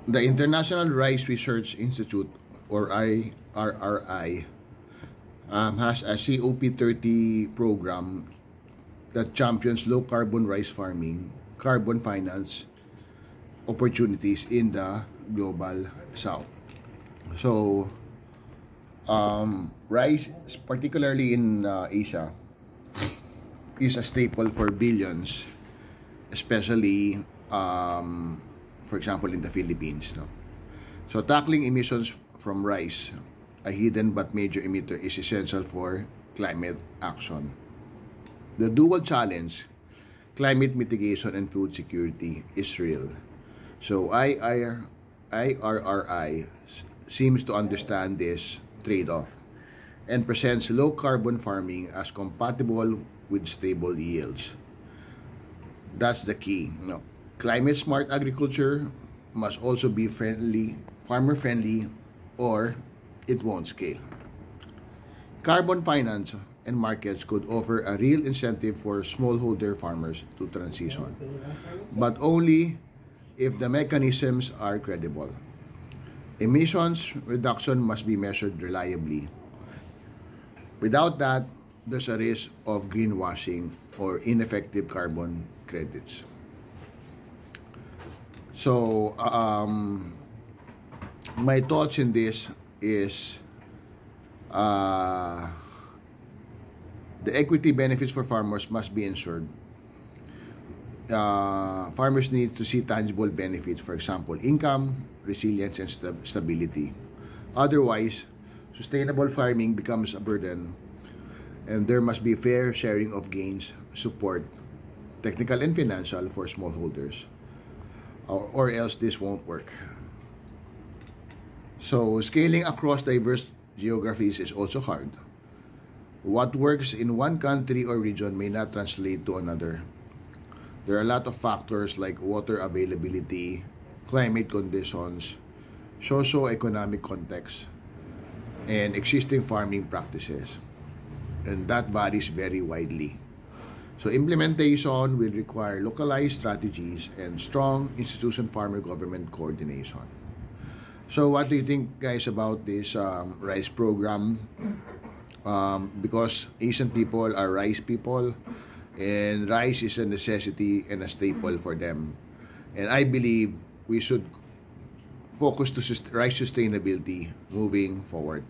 The International Rice Research Institute, or IRRI, has a COP30 program that champions low-carbon rice farming, carbon finance opportunities in the global south. So, rice, particularly in Asia, is a staple for billions, especially, for example, in the Philippines. No? So, tackling emissions from rice, a hidden but major emitter, is essential for climate action. The dual challenge, climate mitigation and food security, is real. So IRRI seems to understand this trade-off and presents low-carbon farming as compatible with stable yields. That's the key. No. Climate-smart agriculture must also be farmer-friendly, or it won't scale. Carbon finance and markets could offer a real incentive for smallholder farmers to transition, but only if the mechanisms are credible. Emissions reduction must be measured reliably. Without that, there's a risk of greenwashing or ineffective carbon credits. So, my thoughts in this is the equity benefits for farmers must be ensured. Farmers need to see tangible benefits, for example, income, resilience, and stability. Otherwise, sustainable farming becomes a burden, and there must be fair sharing of gains, support, technical and financial, for smallholders, or else this won't work. So, scaling across diverse geographies is also hard. What works in one country or region may not translate to another. There are a lot of factors like water availability, climate conditions, socio-economic context, and existing farming practices. And that varies very widely. So implementation will require localized strategies and strong institution farmer-government coordination. So what do you think, guys, about this rice program? Because Asian people are rice people, and rice is a necessity and a staple for them. And I believe we should focus to rice sustainability moving forward.